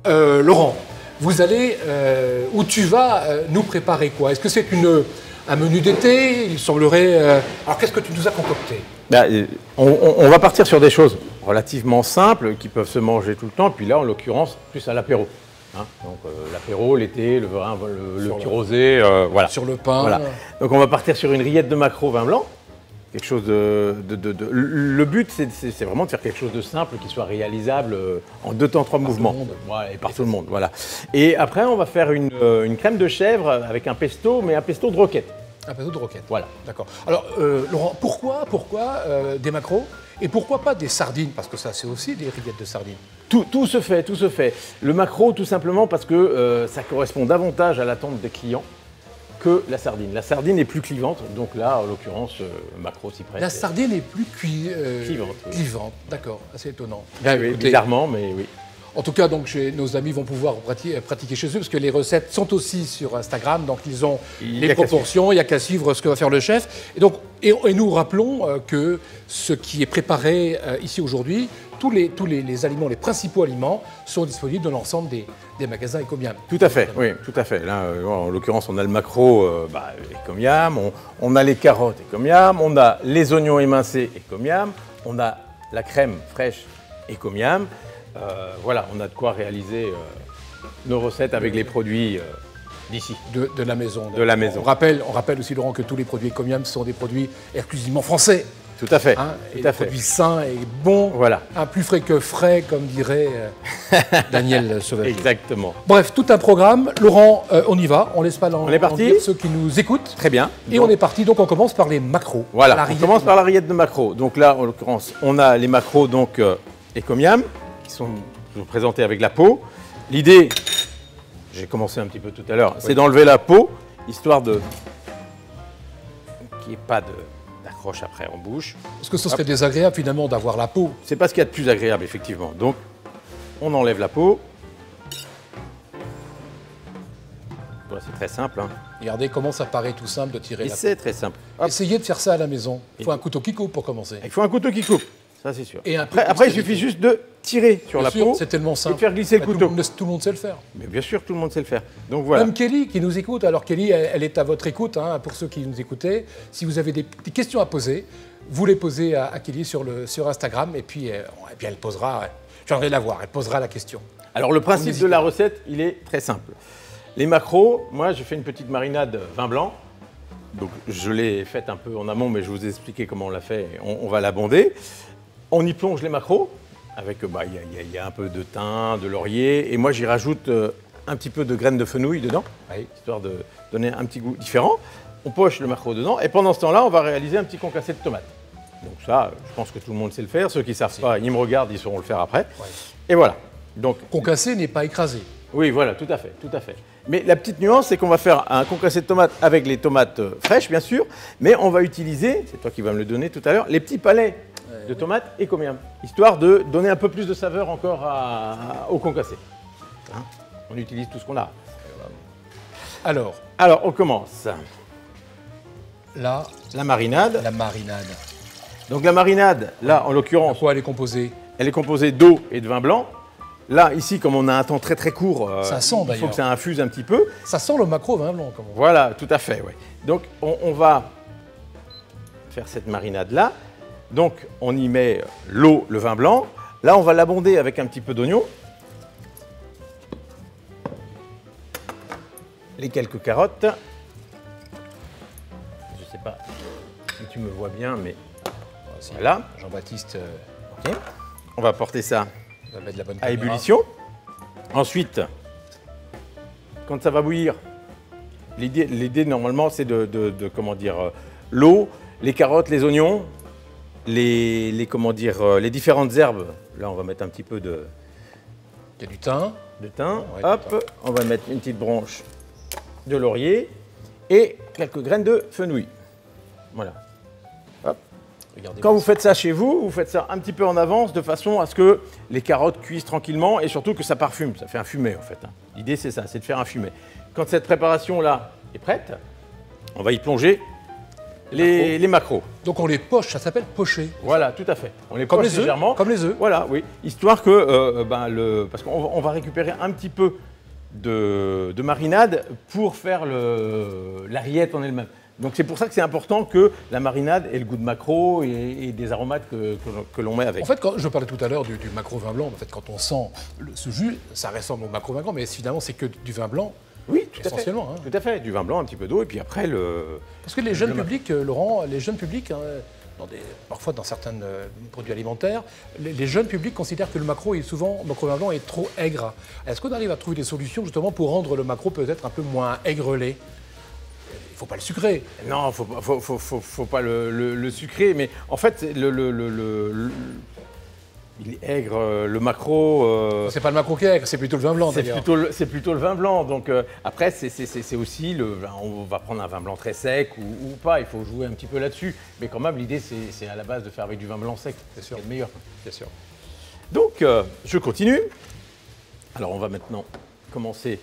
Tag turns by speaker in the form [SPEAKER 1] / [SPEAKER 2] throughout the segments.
[SPEAKER 1] Laurent, vous allez, où tu vas nous préparer quoi? Est-ce que c'est un menu d'été? Il semblerait... Alors qu'est-ce que tu nous as concocté?
[SPEAKER 2] On va partir sur des choses relativement simples qui peuvent se manger tout le temps. Puis là, en l'occurrence, plus à l'apéro. Hein, donc l'apéro, l'été, le vin, le petit rosé, voilà.
[SPEAKER 1] Sur le pain.
[SPEAKER 2] Voilà. Donc on va partir sur une rillette de maquereau vin blanc. Quelque chose Le but, c'est vraiment de faire quelque chose de simple qui soit réalisable en 2 temps 3 mouvements. Ouais, et par tout le monde, voilà. Et après, on va faire une crème de chèvre avec un pesto, mais un pesto de roquette.
[SPEAKER 1] Un pesto de roquette.
[SPEAKER 2] Voilà.
[SPEAKER 1] D'accord. Alors, Laurent, pourquoi des maquereaux et pourquoi pas des sardines? Parce que ça, c'est aussi des rillettes de sardines.
[SPEAKER 2] Tout se fait, tout se fait. Le maquereau, tout simplement parce que ça correspond davantage à l'attente des clients que la sardine. La sardine est plus clivante, donc là, en l'occurrence, maquereau s'y prête.
[SPEAKER 1] La sardine est plus
[SPEAKER 2] clivante. Oui.
[SPEAKER 1] Clivante, d'accord, assez étonnant.
[SPEAKER 2] Ah oui, bizarrement, mais oui.
[SPEAKER 1] En tout cas, donc, nos amis vont pouvoir pratiquer chez eux, parce que les recettes sont aussi sur Instagram, donc ils ont les proportions, il n'y a qu'à suivre ce que va faire le chef. Et nous rappelons que ce qui est préparé ici aujourd'hui, tous les aliments, les principaux aliments, sont disponibles dans l'ensemble des magasins Ecomiam.
[SPEAKER 2] Tout à fait, oui, tout à fait. Là, en l'occurrence, on a le maquereau Ecomiam, on a les carottes Ecomiam, on a les oignons émincés Ecomiam, on a la crème fraîche Ecomiam. Voilà, on a de quoi réaliser nos recettes avec les produits d'ici.
[SPEAKER 1] De la maison.
[SPEAKER 2] De la maison.
[SPEAKER 1] On rappelle aussi, Laurent, que tous les produits Ecomiam sont des produits exclusivement français.
[SPEAKER 2] Tout à fait.
[SPEAKER 1] Hein,
[SPEAKER 2] tout
[SPEAKER 1] et
[SPEAKER 2] à
[SPEAKER 1] des
[SPEAKER 2] fait.
[SPEAKER 1] produits sains et bons.
[SPEAKER 2] Voilà.
[SPEAKER 1] Plus frais que frais, comme dirait Daniel Sauvager.
[SPEAKER 2] Exactement.
[SPEAKER 1] Bref, tout un programme. Laurent, on y va. On laisse pas
[SPEAKER 2] On est parti.
[SPEAKER 1] ceux qui nous écoutent.
[SPEAKER 2] Très bien.
[SPEAKER 1] Et on est parti. Donc, on commence par les maquereaux.
[SPEAKER 2] Voilà, on commence par la rillette de maquereau. Donc là, en l'occurrence, on a les maquereaux donc Ecomiam, qui sont présentés avec la peau. L'idée, j'ai commencé un petit peu tout à l'heure, c'est d'enlever la peau, histoire de qu'il n'y ait pas d'accroche après en bouche.
[SPEAKER 1] Est-ce que ce serait désagréable finalement d'avoir la peau?
[SPEAKER 2] C'est pas ce qu'il y a de plus agréable, effectivement. Donc, on enlève la peau. Voilà, c'est très simple. Hein.
[SPEAKER 1] Regardez comment ça paraît tout simple de tirer la peau.
[SPEAKER 2] C'est très simple. Hop.
[SPEAKER 1] Essayez de faire ça à la maison. Il faut un couteau qui coupe pour commencer.
[SPEAKER 2] Il faut un couteau qui coupe, ça c'est sûr.
[SPEAKER 1] Et
[SPEAKER 2] après il suffit juste de tirer sur la peau.
[SPEAKER 1] C'est tellement simple.
[SPEAKER 2] Et de faire glisser le couteau.
[SPEAKER 1] Tout le monde sait le faire.
[SPEAKER 2] Mais bien sûr, tout le monde sait le faire. Donc voilà.
[SPEAKER 1] Même Kelly qui nous écoute. Alors Kelly, elle est à votre écoute, hein, pour ceux qui nous écoutaient. Si vous avez des questions à poser, vous les posez à Kelly sur Instagram et puis elle posera. Je viendrai la voir. Elle posera la question.
[SPEAKER 2] Alors le principe de la recette, il est très simple. Les maquereaux, moi j'ai fait une petite marinade vin blanc. Donc je l'ai faite un peu en amont, mais je vous ai expliqué comment on l'a fait. On va l'abonder. On y plonge les maquereaux avec, il y a un peu de thym, de laurier, et moi j'y rajoute un petit peu de graines de fenouil dedans, histoire de donner un petit goût différent. On poche le maquereau dedans, et pendant ce temps-là, on va réaliser un petit concassé de tomates. Donc ça, je pense que tout le monde sait le faire. Ceux qui ne savent pas, ils me regardent, ils sauront le faire après. Ouais. Et voilà. Donc,
[SPEAKER 1] concassé n'est pas écrasé.
[SPEAKER 2] Oui, voilà, tout à fait, tout à fait. Mais la petite nuance, c'est qu'on va faire un concassé de tomates avec les tomates fraîches, bien sûr, mais on va utiliser, c'est toi qui vas me le donner tout à l'heure, les petits palets de tomates Ecomiam, histoire de donner un peu plus de saveur encore au concassé. Hein, on utilise tout ce qu'on a. Alors, on commence.
[SPEAKER 1] Là,
[SPEAKER 2] la marinade.
[SPEAKER 1] La marinade.
[SPEAKER 2] Donc la marinade, là, en l'occurrence...
[SPEAKER 1] De quoi elle est composée?
[SPEAKER 2] Elle est composée d'eau et de vin blanc. Là, ici, comme on a un temps très très court,
[SPEAKER 1] ça sent,
[SPEAKER 2] il faut que ça infuse un petit peu.
[SPEAKER 1] Ça sent le maquereau vin blanc.
[SPEAKER 2] Voilà, tout à fait. Ouais. Donc, on va faire cette marinade-là. Donc, on y met l'eau, le vin blanc. Là, on va l'abonder avec un petit peu d'oignon. Les quelques carottes. Je ne sais pas si tu me vois bien, mais voilà.
[SPEAKER 1] Jean-Baptiste.
[SPEAKER 2] Okay. On va porter ça à
[SPEAKER 1] ébullition.
[SPEAKER 2] Ensuite, quand ça va bouillir, l'idée normalement c'est comment dire, l'eau, les carottes, les oignons, les différentes herbes. Là, on va mettre un petit peu de...
[SPEAKER 1] Il y a du thym.
[SPEAKER 2] De thym. Ouais, hop, on va mettre une petite branche de laurier et quelques graines de fenouil. Voilà. Hop. Quand vous faites ça chez vous, vous faites ça un petit peu en avance de façon à ce que les carottes cuisent tranquillement et surtout que ça parfume. Ça fait un fumet en fait. L'idée c'est ça, c'est de faire un fumet. Quand cette préparation-là est prête, on va y plonger les macros.
[SPEAKER 1] Donc on les poche, ça s'appelle pocher.
[SPEAKER 2] Voilà, tout à fait. On les
[SPEAKER 1] Comme
[SPEAKER 2] poche
[SPEAKER 1] les œufs,
[SPEAKER 2] légèrement.
[SPEAKER 1] comme les œufs.
[SPEAKER 2] Voilà, oui. Histoire que, parce qu'on va récupérer un petit peu de marinade pour faire la rillette en elle-même. Donc c'est pour ça que c'est important que la marinade ait le goût de maquereau et des aromates que l'on met avec.
[SPEAKER 1] En fait, quand je parlais tout à l'heure du maquereau vin blanc, en fait, quand on sent ce jus, ça ressemble au maquereau vin blanc, mais finalement, c'est que du vin blanc.
[SPEAKER 2] Oui, tout à fait.
[SPEAKER 1] Essentiellement. Hein.
[SPEAKER 2] Tout à fait. Du vin blanc, un petit peu d'eau, et puis après
[SPEAKER 1] Parce que les jeunes publics, Laurent, les jeunes publics, hein, parfois dans certains produits alimentaires, les jeunes publics considèrent que le maquereau vin blanc est trop aigre. Est-ce qu'on arrive à trouver des solutions justement pour rendre le maquereau peut-être un peu moins aigrelet? Il ne faut pas le sucrer.
[SPEAKER 2] Non, faut pas le sucrer, mais en fait, il est aigre, le maquereau.
[SPEAKER 1] C'est pas le maquereau qui est aigre, c'est plutôt le vin blanc d'ailleurs.
[SPEAKER 2] C'est plutôt le vin blanc. Donc après, c'est aussi on va prendre un vin blanc très sec ou pas. Il faut jouer un petit peu là-dessus. Mais quand même, l'idée, c'est à la base de faire avec du vin blanc sec.
[SPEAKER 1] C'est sûr.
[SPEAKER 2] C'est le meilleur.
[SPEAKER 1] Bien sûr.
[SPEAKER 2] Donc, je continue. Alors, on va maintenant commencer.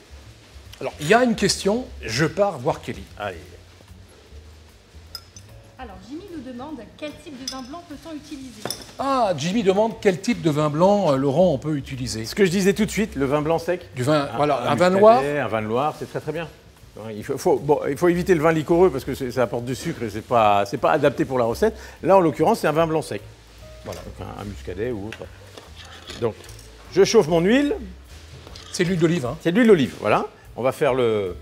[SPEAKER 1] Alors, il y a une question, je pars voir Kelly.
[SPEAKER 2] Allez.
[SPEAKER 3] Alors, Jimmy nous demande quel type de vin blanc peut-on utiliser?
[SPEAKER 1] Ah, Jimmy demande quel type de vin blanc, Laurent, on peut utiliser.
[SPEAKER 2] Ce que je disais tout de suite, le vin blanc sec.
[SPEAKER 1] Du vin, un vin
[SPEAKER 2] muscadet,
[SPEAKER 1] noir.
[SPEAKER 2] Un vin noir, c'est très très bien. Il faut éviter le vin liquoreux parce que ça apporte du sucre et c'est pas adapté pour la recette. Là, en l'occurrence, c'est un vin blanc sec. Voilà, donc un muscadet ou autre. Donc, je chauffe mon huile.
[SPEAKER 1] C'est de l'huile d'olive, hein.
[SPEAKER 2] C'est de l'huile d'olive, voilà. On va faire le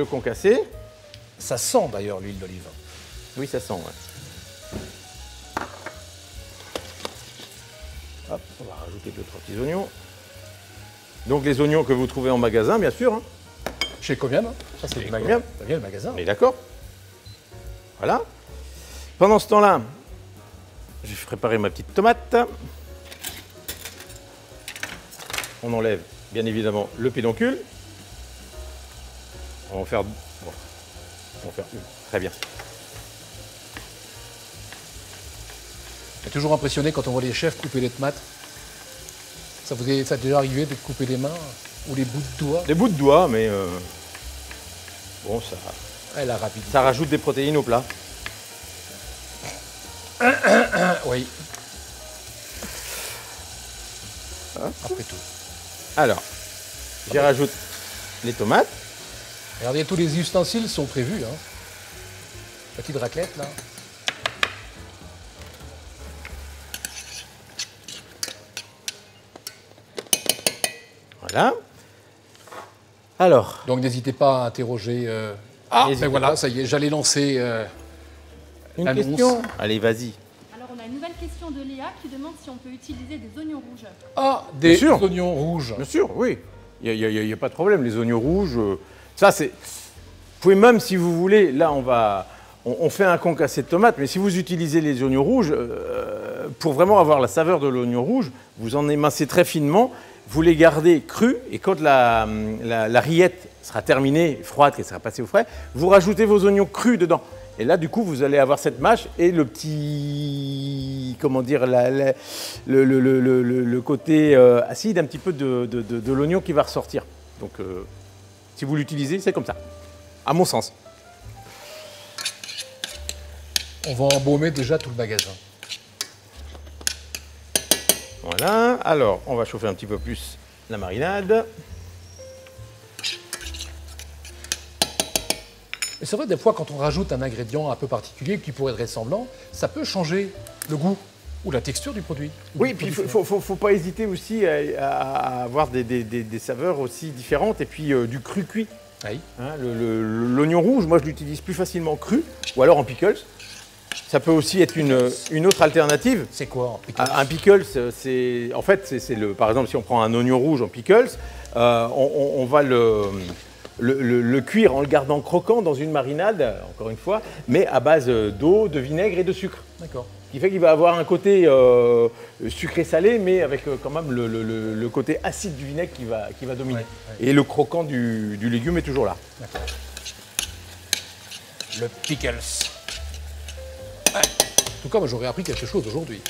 [SPEAKER 2] concassé.
[SPEAKER 1] Ça sent d'ailleurs l'huile d'olive.
[SPEAKER 2] Oui, ça sent, ouais. Hop, on va rajouter 2-3 petits oignons. Donc les oignons que vous trouvez en magasin, bien sûr. Hein.
[SPEAKER 1] Chez Comiam, hein. Ça c'est le magasin. Ça vient le magasin.
[SPEAKER 2] On est d'accord? Voilà. Pendant ce temps-là, je vais préparer ma petite tomate. On enlève bien évidemment le pédoncule. On va en faire, une. Très bien.
[SPEAKER 1] Je suis toujours impressionné quand on voit les chefs couper les tomates. Ça a déjà arrivé de couper les mains ou les bouts de doigts?
[SPEAKER 2] Des bouts de doigts, mais bon,
[SPEAKER 1] La rapidité.
[SPEAKER 2] ça rajoute des protéines au plat.
[SPEAKER 1] Oui. Après tout.
[SPEAKER 2] Alors, j'y rajoute les tomates.
[SPEAKER 1] Regardez, tous les ustensiles sont prévus. Hein. Petite raclette, là.
[SPEAKER 2] Voilà. Alors.
[SPEAKER 1] Donc n'hésitez pas à interroger. Ah, ben voilà, ça y est, j'allais lancer
[SPEAKER 2] Une
[SPEAKER 1] l'annonce.
[SPEAKER 2] question? Allez, vas-y.
[SPEAKER 3] Alors, on a une nouvelle question de Léa qui demande si on peut utiliser des oignons rouges.
[SPEAKER 1] Ah, des
[SPEAKER 2] Bien sûr.
[SPEAKER 1] oignons rouges.
[SPEAKER 2] Bien sûr, oui. Il n'y a pas de problème. Les oignons rouges, ça c'est. Vous pouvez même, si vous voulez, là on fait un concassé de tomates, mais si vous utilisez les oignons rouges, pour vraiment avoir la saveur de l'oignon rouge, vous en émincez très finement, vous les gardez crus, et quand la rillette sera terminée, froide, qu'elle sera passée au frais, vous rajoutez vos oignons crus dedans. Et là, du coup, vous allez avoir cette mâche et le petit, comment dire, le côté acide un petit peu de l'oignon qui va ressortir. Donc, si vous l'utilisez, c'est comme ça, à mon sens.
[SPEAKER 1] On va embaumer déjà tout le magasin.
[SPEAKER 2] Voilà. Alors, on va chauffer un petit peu plus la marinade.
[SPEAKER 1] Et c'est vrai, des fois, quand on rajoute un ingrédient un peu particulier qui pourrait être ressemblant, ça peut changer le goût ou la texture du produit.
[SPEAKER 2] Oui, puis il ne faut pas hésiter aussi à avoir des saveurs aussi différentes et puis du cru cuit.
[SPEAKER 1] Oui.
[SPEAKER 2] Hein, l'oignon rouge, moi je l'utilise plus facilement cru ou alors en pickles. Ça peut aussi être une autre alternative.
[SPEAKER 1] C'est quoi en pickles?
[SPEAKER 2] Un pickles, c'est en fait, par exemple, si on prend un oignon rouge en pickles, on va le cuire en le gardant croquant dans une marinade, encore une fois, mais à base d'eau, de vinaigre et de sucre.
[SPEAKER 1] D'accord.
[SPEAKER 2] Ce qui fait qu'il va avoir un côté sucré-salé, mais avec quand même le côté acide du vinaigre qui va dominer. Ouais. Et le croquant du légume est toujours là.
[SPEAKER 1] D'accord. Le pickles. Ouais. En tout cas, moi j'aurais appris quelque chose aujourd'hui.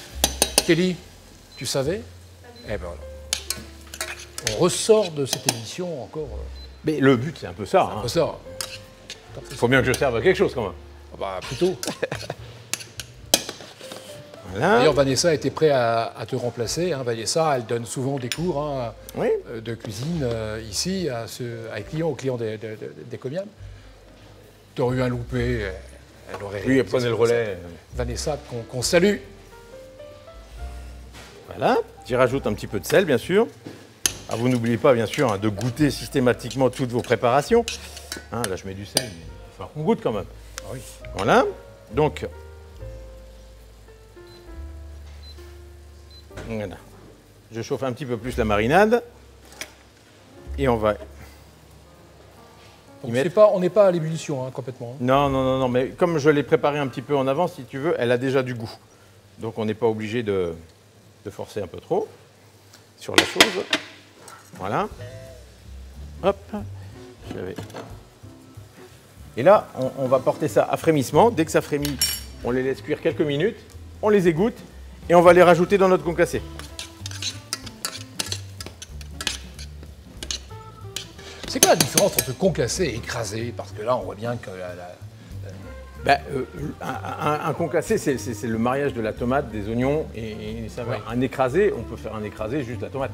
[SPEAKER 1] Kelly, tu savais? Eh ben voilà. On ressort de cette émission encore.
[SPEAKER 2] Mais le but, c'est un peu ça.
[SPEAKER 1] On ressort.
[SPEAKER 2] Il faut bien que je serve à quelque chose quand même.
[SPEAKER 1] Ah bah, plutôt.
[SPEAKER 2] Voilà.
[SPEAKER 1] D'ailleurs, Vanessa était prête à te remplacer. Hein. Vanessa, elle donne souvent des cours hein,
[SPEAKER 2] Oui.
[SPEAKER 1] de cuisine ici aux clients des Comiam. Tu aurais eu un loupé, elle aurait
[SPEAKER 2] Oui, elle prenait le relais.
[SPEAKER 1] Vanessa, qu'on salue.
[SPEAKER 2] Voilà. J'y rajoute un petit peu de sel, bien sûr. Ah, vous n'oubliez pas, bien sûr, hein, de goûter systématiquement toutes vos préparations. Hein, là, je mets du sel, mais il va falloir qu'on goûte quand même.
[SPEAKER 1] Ah oui.
[SPEAKER 2] Voilà. Donc, voilà. Je chauffe un petit peu plus la marinade. Et on va...
[SPEAKER 1] Donc, on n'est pas à l'ébullition hein, complètement. Hein.
[SPEAKER 2] Non, mais comme je l'ai préparé un petit peu en avance, si tu veux, elle a déjà du goût. Donc, on n'est pas obligé de forcer un peu trop sur la chose. Voilà. Hop. Et là, on va porter ça à frémissement. Dès que ça frémit, on les laisse cuire quelques minutes, on les égoutte et on va les rajouter dans notre concassé.
[SPEAKER 1] C'est quoi la différence entre concassé et écrasé? Parce que là, on voit bien que
[SPEAKER 2] Un concassé, c'est le mariage de la tomate, des oignons et des saveurs.
[SPEAKER 1] Oui.
[SPEAKER 2] Un écrasé, on peut faire un écrasé juste la tomate.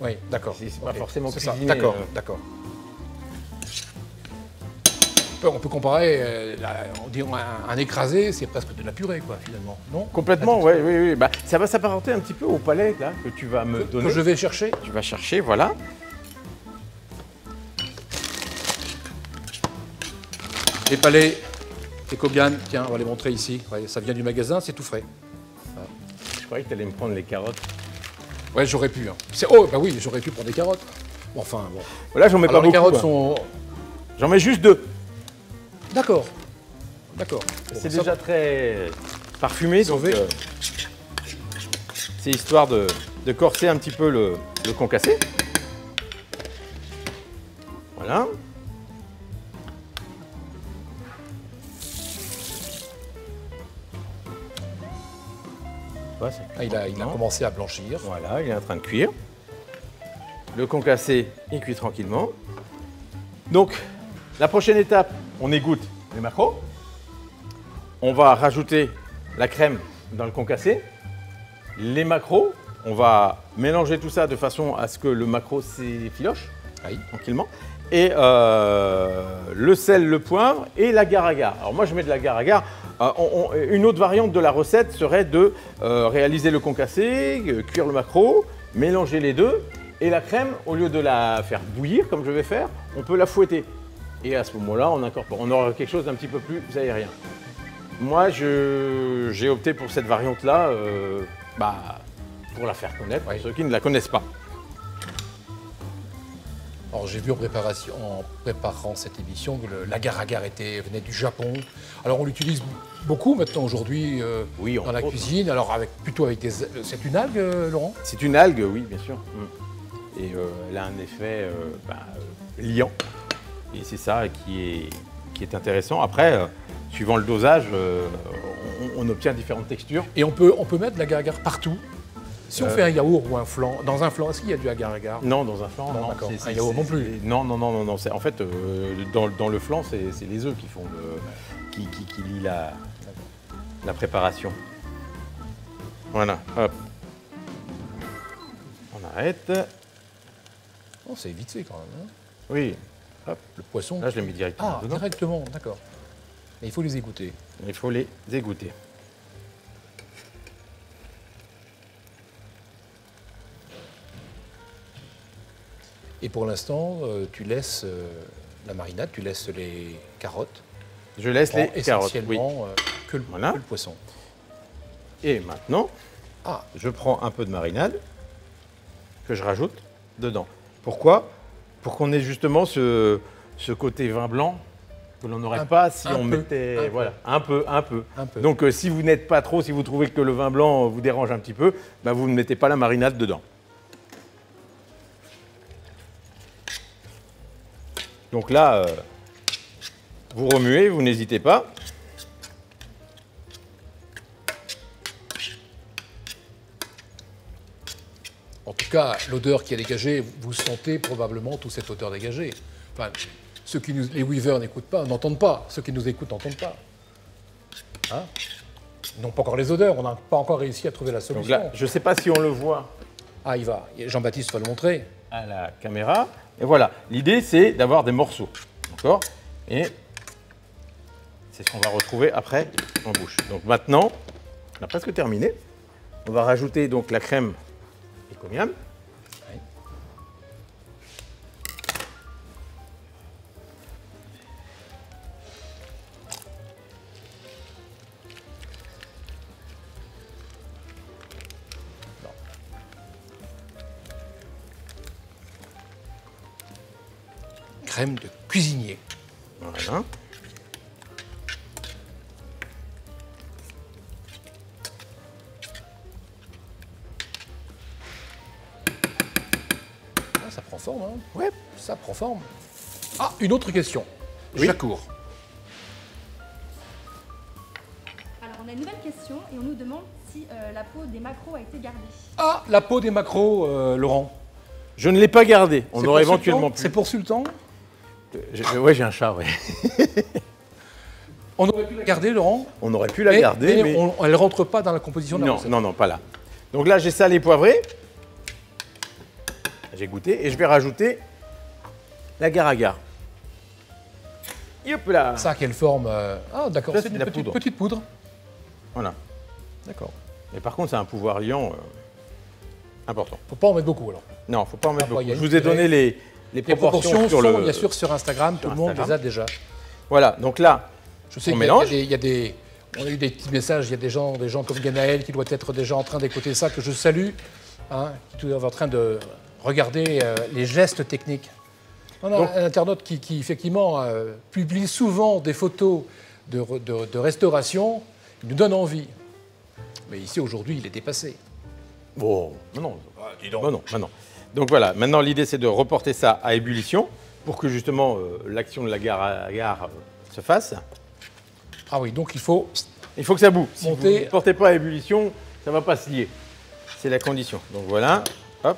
[SPEAKER 1] Oui, d'accord.
[SPEAKER 2] C'est pas forcément
[SPEAKER 1] C'est ça.
[SPEAKER 2] cuisiné.
[SPEAKER 1] D'accord, d'accord. On peut comparer, on dit un écrasé, c'est presque de la purée, quoi, finalement, non?
[SPEAKER 2] Complètement, oui. Bah, ça va s'apparenter un petit peu au palais là, que tu vas me donner.
[SPEAKER 1] Que je vais chercher.
[SPEAKER 2] Tu vas chercher, voilà.
[SPEAKER 1] Les palais, les Kobian, tiens, on va les montrer ici. Ouais, ça vient du magasin, c'est tout frais.
[SPEAKER 2] Je croyais que tu allais me prendre les carottes.
[SPEAKER 1] Ouais, j'aurais pu. Hein. Oh, bah oui, j'aurais pu prendre des carottes. Bon, enfin, bon.
[SPEAKER 2] Là, j'en mets
[SPEAKER 1] Alors,
[SPEAKER 2] pas
[SPEAKER 1] les
[SPEAKER 2] beaucoup.
[SPEAKER 1] carottes sont...
[SPEAKER 2] J'en mets juste 2.
[SPEAKER 1] D'accord. D'accord.
[SPEAKER 2] C'est
[SPEAKER 1] Bon,
[SPEAKER 2] déjà
[SPEAKER 1] ça...
[SPEAKER 2] très parfumé, donc
[SPEAKER 1] Sauvé.
[SPEAKER 2] c'est histoire de corser un petit peu le concassé. Voilà.
[SPEAKER 1] Ah, il a commencé à blanchir.
[SPEAKER 2] Voilà, il est en train de cuire. Le concassé, il cuit tranquillement. Donc, la prochaine étape, on égoutte les maquereaux. On va rajouter la crème dans le concassé. Les maquereaux, on va mélanger tout ça de façon à ce que le maquereau s'effiloche, tranquillement. Et le sel, le poivre et l'agar-agar. Alors moi, je mets de l'agar-agar. Une autre variante de la recette serait de réaliser le concassé, cuire le maquereau, mélanger les deux. Et la crème, au lieu de la faire bouillir, comme je vais faire, on peut la fouetter. Et à ce moment-là, on aura quelque chose d'un petit peu plus aérien. Moi, j'ai opté pour cette variante-là, pour la faire connaître, pour ceux qui ne la connaissent pas.
[SPEAKER 1] Alors j'ai vu en préparant cette émission que l'agar-agar venait du Japon. Alors on l'utilise beaucoup maintenant aujourd'hui dans la cuisine. Alors plutôt avec des... C'est une algue, Laurent?
[SPEAKER 2] C'est une algue, oui, bien sûr. Et elle a un effet liant. Et c'est ça qui est intéressant. Après, suivant le dosage, on obtient différentes textures.
[SPEAKER 1] Et on peut mettre de l'agar-agar partout. Si on fait un yaourt ou un flan, dans un flan, est-ce qu'il y a du agar-agar?
[SPEAKER 2] Non, dans un flan, non.
[SPEAKER 1] D'accord. Un yaourt non plus.
[SPEAKER 2] Non. En fait, dans le flan, c'est les œufs qui font qui lient la préparation. Voilà, hop. On arrête.
[SPEAKER 1] Oh, c'est vite fait quand même. Hein.
[SPEAKER 2] Oui. Hop.
[SPEAKER 1] Le poisson.
[SPEAKER 2] Là, je le mets directement dedans.
[SPEAKER 1] Directement, d'accord. Mais il faut les égoutter.
[SPEAKER 2] Il faut les égoutter.
[SPEAKER 1] Et pour l'instant, tu laisses la marinade, tu laisses les carottes.
[SPEAKER 2] Je laisse les carottes, oui.
[SPEAKER 1] Que le poisson.
[SPEAKER 2] Et maintenant, je prends un peu de marinade que je rajoute dedans. Pourquoi? Pour qu'on ait justement ce côté vin blanc que l'on n'aurait pas si on mettait... Voilà, un peu. Donc si vous n'êtes pas trop, si vous trouvez que le vin blanc vous dérange un petit peu, vous ne mettez pas la marinade dedans. Donc là, vous remuez, vous n'hésitez pas.
[SPEAKER 1] En tout cas, l'odeur qui est dégagée, vous sentez probablement toute cette odeur dégagée. Enfin, les weavers n'écoutent pas, n'entendent pas. Ceux qui nous écoutent n'entendent pas. Hein, ils n'ont pas encore les odeurs, on n'a pas encore réussi à trouver la
[SPEAKER 2] Donc
[SPEAKER 1] solution.
[SPEAKER 2] là, je ne sais pas si on le voit
[SPEAKER 1] Ah, il va. Jean-Baptiste va le montrer.
[SPEAKER 2] à la caméra. Et voilà, l'idée c'est d'avoir des morceaux, d'accord? Et c'est ce qu'on va retrouver après en bouche. Donc maintenant, on a presque terminé. On va rajouter donc la crème Ecomiam.
[SPEAKER 1] Oui. Crème de cuisinier.
[SPEAKER 2] Voilà.
[SPEAKER 1] Ah, ça prend forme, hein?
[SPEAKER 2] Ouais.
[SPEAKER 1] Ça prend forme. Ah, une autre question.
[SPEAKER 2] Oui.
[SPEAKER 1] Jacour.
[SPEAKER 3] Alors, on a une nouvelle question et on nous demande si la peau des maquereaux a été gardée.
[SPEAKER 1] Ah, la peau des maquereaux, Laurent.
[SPEAKER 2] Je ne l'ai pas gardé. On
[SPEAKER 1] C'est
[SPEAKER 2] aurait
[SPEAKER 1] pour
[SPEAKER 2] éventuellement
[SPEAKER 1] Sultan
[SPEAKER 2] pu.
[SPEAKER 1] C'est pour Sultan?
[SPEAKER 2] Ouais, j'ai un chat, ouais.
[SPEAKER 1] On aurait pu la garder, Laurent.
[SPEAKER 2] On aurait pu la garder, mais...
[SPEAKER 1] elle ne rentre pas dans la composition de la
[SPEAKER 2] Non,
[SPEAKER 1] recette.
[SPEAKER 2] non, non, pas là. Donc là, j'ai salé, poivré. J'ai goûté et je vais rajouter l'agar-agar. Hop là.
[SPEAKER 1] Ça, quelle forme Ah, d'accord,
[SPEAKER 2] Ça,
[SPEAKER 1] c'est
[SPEAKER 2] c'est
[SPEAKER 1] une
[SPEAKER 2] de la
[SPEAKER 1] petite,
[SPEAKER 2] poudre.
[SPEAKER 1] petite poudre.
[SPEAKER 2] Voilà.
[SPEAKER 1] D'accord.
[SPEAKER 2] Mais par contre, c'est un pouvoir liant important.
[SPEAKER 1] Faut pas en mettre beaucoup, alors.
[SPEAKER 2] Non, faut pas en mettre
[SPEAKER 1] Ah,
[SPEAKER 2] beaucoup.
[SPEAKER 1] il y a
[SPEAKER 2] Je
[SPEAKER 1] une
[SPEAKER 2] vous ai donné les
[SPEAKER 1] Les
[SPEAKER 2] proportions sur
[SPEAKER 1] sont,
[SPEAKER 2] le...
[SPEAKER 1] bien sûr, sur Instagram. Tout le monde
[SPEAKER 2] Instagram.
[SPEAKER 1] les a déjà.
[SPEAKER 2] Voilà, donc là,
[SPEAKER 1] Je sais
[SPEAKER 2] on
[SPEAKER 1] qu'il y a-
[SPEAKER 2] mélange.
[SPEAKER 1] il y a des... On a eu des petits messages, il y a des gens comme Ganaël qui doit être déjà en train d'écouter ça, que je salue, hein, qui doit être en train de regarder les gestes techniques. On a
[SPEAKER 2] Donc-
[SPEAKER 1] un internaute qui effectivement, publie souvent des photos de restauration, il nous donne envie. Mais ici, aujourd'hui, il est dépassé.
[SPEAKER 2] Bon, non,
[SPEAKER 1] dis donc.
[SPEAKER 2] non, non. Donc voilà, maintenant l'idée c'est de reporter ça à ébullition pour que justement l'action de l'agar-agar se fasse.
[SPEAKER 1] Ah oui, donc il faut...
[SPEAKER 2] Il faut que ça boue. Si
[SPEAKER 1] Monter.
[SPEAKER 2] vous ne portez pas à ébullition, ça ne va pas se lier. C'est la condition. Donc voilà, hop,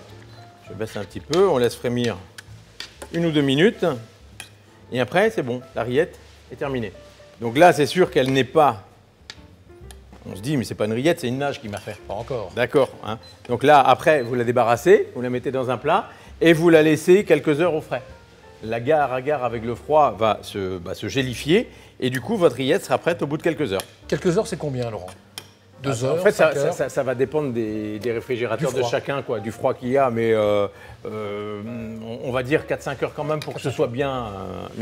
[SPEAKER 2] je baisse un petit peu, on laisse frémir 1 ou 2 minutes. Et après, c'est bon, la rillette est terminée. Donc là, c'est sûr qu'elle n'est pas... On se dit, mais c'est pas une rillette, c'est une nage qui m'a fait.
[SPEAKER 1] Pas encore.
[SPEAKER 2] D'accord. Hein. Donc là, après, vous la débarrassez, vous la mettez dans un plat et vous la laissez quelques heures au frais. L'agar-agar avec le froid va se gélifier et du coup, votre rillette sera prête au bout de quelques heures.
[SPEAKER 1] Quelques heures, c'est combien, Laurent 2 heures,
[SPEAKER 2] En fait,
[SPEAKER 1] 5 heures
[SPEAKER 2] ça va dépendre des réfrigérateurs
[SPEAKER 1] Du
[SPEAKER 2] de
[SPEAKER 1] froid.
[SPEAKER 2] chacun, quoi, du froid qu'il y a, mais on va dire 4-5 heures quand même pour que ce soit bien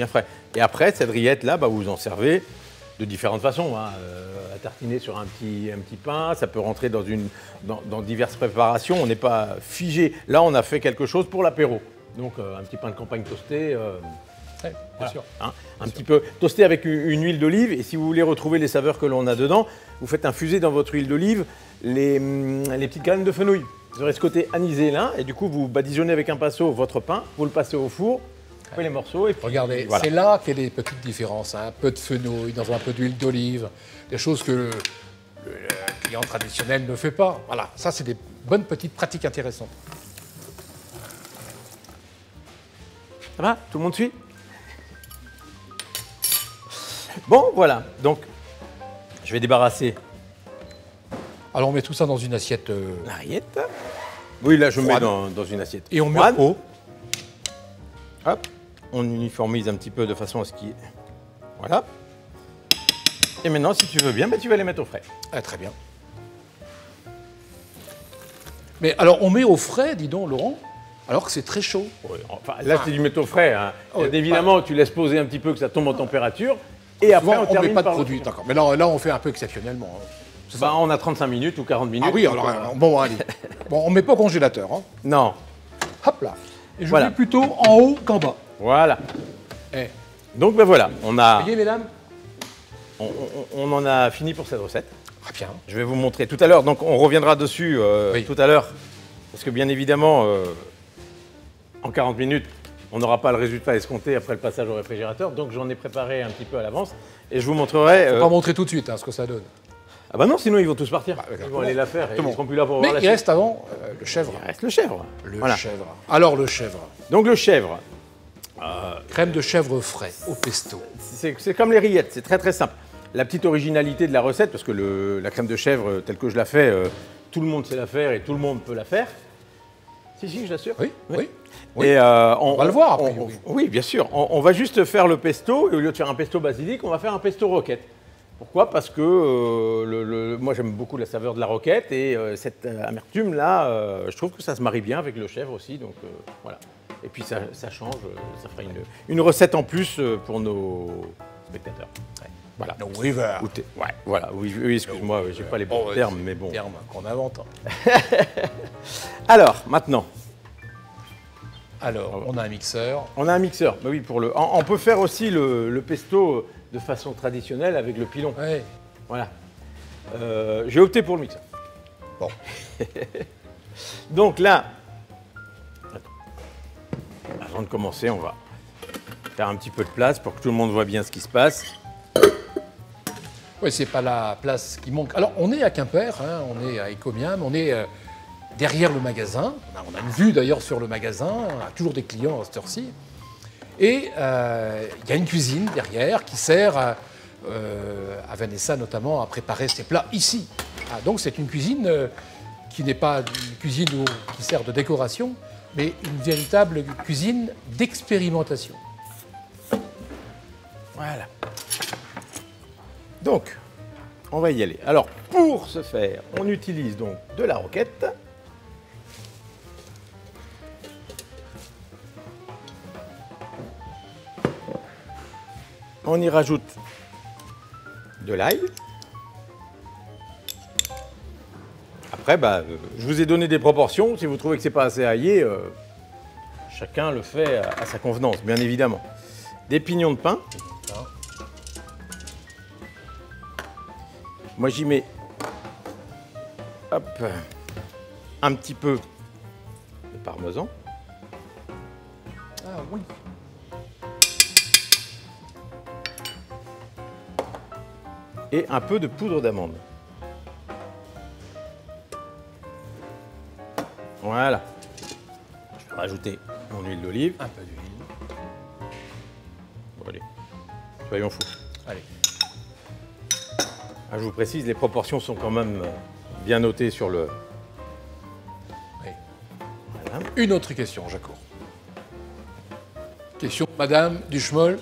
[SPEAKER 2] frais. Et après, cette rillette-là, vous en servez de différentes façons. Hein. À tartiner sur un petit pain, ça peut rentrer dans diverses préparations. On n'est pas figé. Là, on a fait quelque chose pour l'apéro. Donc, un petit pain de campagne toasté.
[SPEAKER 1] Ouais, bien
[SPEAKER 2] Voilà,
[SPEAKER 1] sûr.
[SPEAKER 2] hein, un petit peu toasté avec une huile d'olive. Et si vous voulez retrouver les saveurs que l'on a dedans, vous faites infuser dans votre huile d'olive les petites graines de fenouil. Vous aurez ce côté anisé là, et du coup, vous badigeonnez avec un pinceau votre pain, vous le passez au four, vous coupez les morceaux, et puis
[SPEAKER 1] Regardez,
[SPEAKER 2] voilà.
[SPEAKER 1] c'est là qu'il y a des petites différences. Hein. Un peu de fenouil dans un peu d'huile d'olive, des choses que le client traditionnel ne fait pas. Voilà, ça, c'est des bonnes petites pratiques intéressantes.
[SPEAKER 2] Ça va? Tout le monde suit? Bon, voilà. Donc, je vais débarrasser
[SPEAKER 1] Alors, on met tout ça dans une assiette
[SPEAKER 2] la rillette. Oui, là, je mets
[SPEAKER 1] Froide.
[SPEAKER 2] dans une assiette.
[SPEAKER 1] et on met
[SPEAKER 2] froide.
[SPEAKER 1] au pot.
[SPEAKER 2] Hop, on uniformise un petit peu de façon à ce qu'il y ait... Voilà. Et maintenant, si tu veux bien, tu vas les mettre au frais.
[SPEAKER 1] Ah, très bien. Mais alors, on met au frais, dis donc, Laurent, alors que c'est très chaud.
[SPEAKER 2] Oui, enfin, là, je t'ai dit mettre au frais. Hein.
[SPEAKER 1] Oui,
[SPEAKER 2] Évidemment, tu laisses poser un petit peu que ça tombe en température. Et après,
[SPEAKER 1] Souvent,
[SPEAKER 2] on
[SPEAKER 1] on ne met
[SPEAKER 2] termine
[SPEAKER 1] pas de
[SPEAKER 2] par
[SPEAKER 1] produit,
[SPEAKER 2] le-
[SPEAKER 1] d'accord. Mais là, on fait un peu exceptionnellement. Hein. C'est ça.
[SPEAKER 2] On a 35 minutes ou 40 minutes.
[SPEAKER 1] Ah oui, alors, bon, allez. Bon, on ne met pas au congélateur. Hein.
[SPEAKER 2] Non,
[SPEAKER 1] Hop là. Et je
[SPEAKER 2] Voilà.
[SPEAKER 1] mets plutôt en haut qu'en bas.
[SPEAKER 2] voilà.
[SPEAKER 1] Eh,
[SPEAKER 2] Donc, voilà,
[SPEAKER 1] vous voyez, mesdames?
[SPEAKER 2] on en a fini pour cette recette.
[SPEAKER 1] Ah bien.
[SPEAKER 2] Je vais vous montrer tout à l'heure. Donc, on reviendra dessus
[SPEAKER 1] Oui.
[SPEAKER 2] tout à l'heure. Parce que, bien évidemment, en 40 minutes, on n'aura pas le résultat escompté après le passage au réfrigérateur. Donc, j'en ai préparé un petit peu à l'avance. Et je vous montrerai...
[SPEAKER 1] Faut pas montrer tout de suite hein, ce que ça donne.
[SPEAKER 2] Ah bah non, sinon ils vont tous partir. Ils
[SPEAKER 1] exactement.
[SPEAKER 2] vont aller la faire et ils
[SPEAKER 1] Exactement.
[SPEAKER 2] seront plus là pour
[SPEAKER 1] Mais
[SPEAKER 2] voir la
[SPEAKER 1] il
[SPEAKER 2] suite.
[SPEAKER 1] reste avant le chèvre.
[SPEAKER 2] Il reste le chèvre.
[SPEAKER 1] Le
[SPEAKER 2] Voilà.
[SPEAKER 1] chèvre. Alors le chèvre.
[SPEAKER 2] Donc le chèvre,
[SPEAKER 1] Crème de chèvre frais au pesto.
[SPEAKER 2] c'est comme les rillettes, c'est très très simple. la petite originalité de la recette, parce que la crème de chèvre, telle que je la fais, tout le monde sait la faire et tout le monde peut la faire. Si, je l'assure.
[SPEAKER 1] Oui, oui.
[SPEAKER 2] Oui.
[SPEAKER 1] Oui.
[SPEAKER 2] Et
[SPEAKER 1] On va le voir après.
[SPEAKER 2] Oui, bien sûr. On va juste faire le pesto, et au lieu de faire un pesto basilic, on va faire un pesto roquette. Pourquoi? Parce que moi j'aime beaucoup la saveur de la roquette, et cette amertume-là, je trouve que ça se marie bien avec le chèvre aussi. Donc voilà. Et puis ça change, ça fera une recette en plus pour nos spectateurs. Ouais. Voilà.
[SPEAKER 1] No river.
[SPEAKER 2] Ouais, voilà. Oui, excuse-moi, j'ai pas les bons termes, mais bon.
[SPEAKER 1] Termes qu'on invente.
[SPEAKER 2] Alors, maintenant.
[SPEAKER 1] Alors, on a un mixeur.
[SPEAKER 2] On a un mixeur. Bah oui, on peut faire aussi le pesto de façon traditionnelle avec le pilon.
[SPEAKER 1] Ouais.
[SPEAKER 2] Voilà. J'ai opté pour le mixeur.
[SPEAKER 1] Bon.
[SPEAKER 2] Donc là, avant de commencer, on va faire un petit peu de place pour que tout le monde voit bien ce qui se passe.
[SPEAKER 1] Oui, c'est pas la place qui manque. Alors, on est à Quimper, hein, on est à Ecomiam, on est derrière le magasin. On a une vue d'ailleurs sur le magasin, on a toujours des clients à cette heure-ci. Et il y a une cuisine derrière qui sert à Vanessa notamment à préparer ses plats ici. Ah, donc c'est une cuisine qui n'est pas une cuisine qui sert de décoration, mais une véritable cuisine d'expérimentation.
[SPEAKER 2] Voilà. Donc, on va y aller. Alors, pour ce faire, on utilise donc de la roquette. On y rajoute de l'ail. Après, je vous ai donné des proportions. Si vous trouvez que c'est pas assez aillé, chacun le fait à sa convenance, bien évidemment. Des pignons de pain. Moi, j'y mets un petit peu de parmesan.
[SPEAKER 1] Ah oui.
[SPEAKER 2] Et un peu de poudre d'amande. Voilà. Je vais rajouter mon huile d'olive.
[SPEAKER 1] Un peu d'huile.
[SPEAKER 2] Bon, allez, soyons fous.
[SPEAKER 1] Allez.
[SPEAKER 2] Ah, je vous précise, les proportions sont quand même bien notées sur le...
[SPEAKER 1] Oui.
[SPEAKER 2] Voilà.
[SPEAKER 1] Une autre question, Jacob. Question de Madame Duchemol.